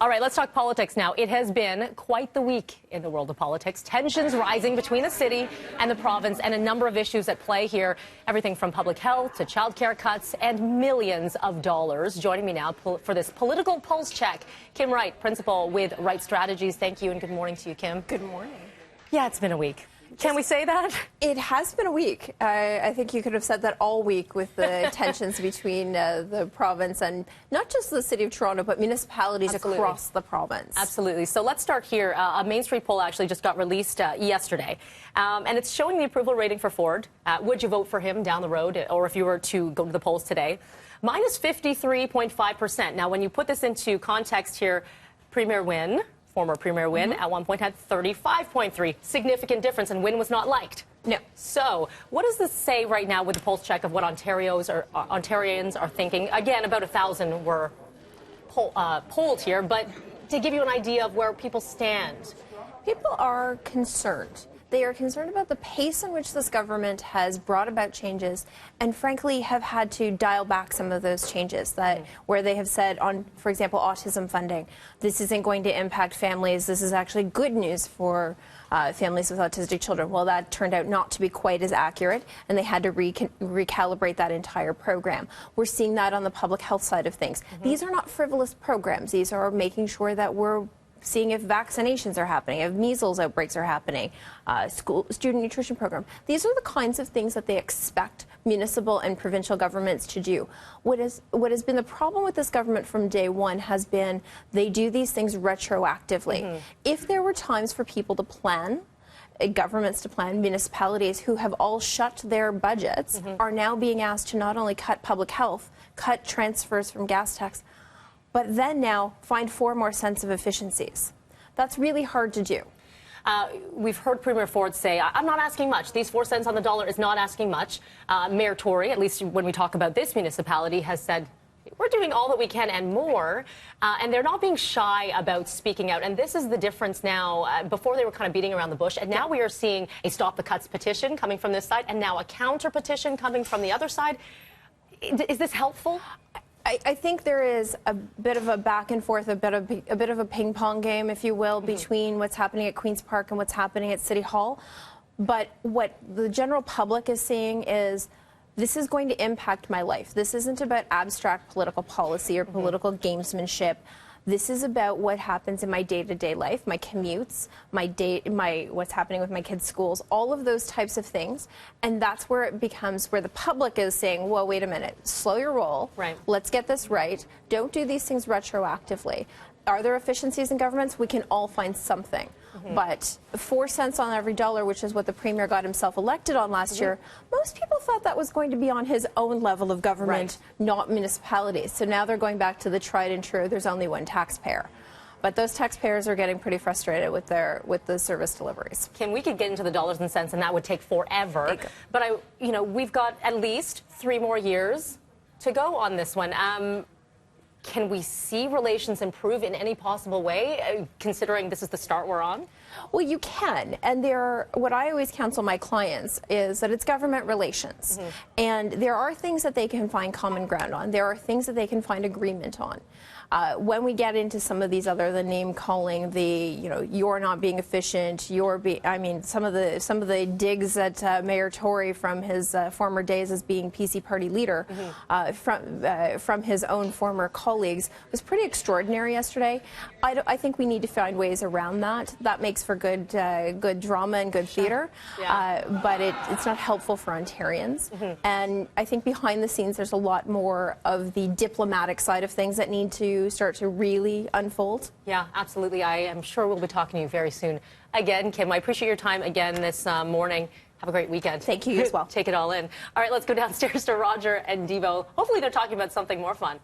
All right, let's talk politics now. It has been quite the week in the world of politics. Tensions rising between the city and the province, and a number of issues at play here. Everything from public health to childcare cuts and millions of dollars. Joining me now for this political pulse check, Kim Wright, principal with Wright Strategies. Thank you and good morning to you, Kim. Good morning. Yeah, it's been a week. Can we say that? It has been a week. I think you could have said that all week with the tensions between the province and not just the city of Toronto, but municipalities across the province. Absolutely. So let's start here. A Main Street poll actually just got released yesterday, and it's showing the approval rating for Ford. Would you vote for him down the road, or if you were to go to the polls today? Minus 53.5%. Now, when you put this into context here, former Premier Wynne, at one point had 35.3. Significant difference, and Wynne was not liked. No. So what does this say right now with the pulse check of what Ontarians are thinking? Again, about 1,000 were polled here, but to give you an idea of where people stand. People are concerned. They are concerned about the pace in which this government has brought about changes and, frankly, have had to dial back some of those changes where they have said on, for example, autism funding, this isn't going to impact families. This is actually good news for families with autistic children. Well, that turned out not to be quite as accurate, and they had to recalibrate that entire program. We're seeing that on the public health side of things. These are not frivolous programs. These are making sure that we're seeing if vaccinations are happening, if measles outbreaks are happening, student nutrition program. These are the kinds of things that they expect municipal and provincial governments to do. What has been the problem with this government from day one has been they do these things retroactively. If there were times for people to plan, governments to plan, municipalities who have all shut their budgets are now being asked to not only cut public health, cut transfers from gas tax, but then now find 4 more cents of efficiencies. That's really hard to do. We've heard Premier Ford say, I'm not asking much. These 4 cents on the dollar is not asking much. Mayor Tory, at least when we talk about this municipality, has said, we're doing all that we can and more. And they're not being shy about speaking out. And this is the difference now. Before they were kind of beating around the bush. And now we are seeing a Stop the Cuts petition coming from this side and now a counter petition coming from the other side. Is this helpful? I think there is a bit of a back and forth, a bit of a ping pong game, if you will, between what's happening at Queen's Park and what's happening at City Hall. But what the general public is seeing is this is going to impact my life. This isn't about abstract political policy or political gamesmanship. This is about what happens in my day-to-day life, my commutes, what's happening with my kids' schools, all of those types of things. And that's where it becomes where the public is saying, well, wait a minute, slow your roll. Right. Let's get this right. Don't do these things retroactively. Are there efficiencies in governments? We can all find something. But 4 cents on every dollar, which is what the Premier got himself elected on last year, most people thought that was going to be on his own level of government, not municipalities. So now they're going back to the tried and true, there's only one taxpayer. But those taxpayers are getting pretty frustrated with the service deliveries. Kim, we could get into the dollars and cents, and that would take forever. But we've got at least 3 more years to go on this one. Can we see relations improve in any possible way, considering this is the start we're on? Well, you can. And what I always counsel my clients is that it's government relations. And there are things that they can find common ground on. There are things that they can find agreement on. When we get into some of these the name calling, you're not being efficient, some of the digs at Mayor Tory from his former days as being PC party leader, from his own former colleagues was pretty extraordinary yesterday. I think we need to find ways around that. That makes for good drama and good theater, but it's not helpful for Ontarians. And I think behind the scenes there's a lot more of the diplomatic side of things that need to start to really unfold. Yeah, absolutely. I am sure we'll be talking to you very soon. Again, Kim, I appreciate your time again this morning. Have a great weekend. Thank you as well. Take it all in. All right, let's go downstairs to Roger and Devo. Hopefully they're talking about something more fun.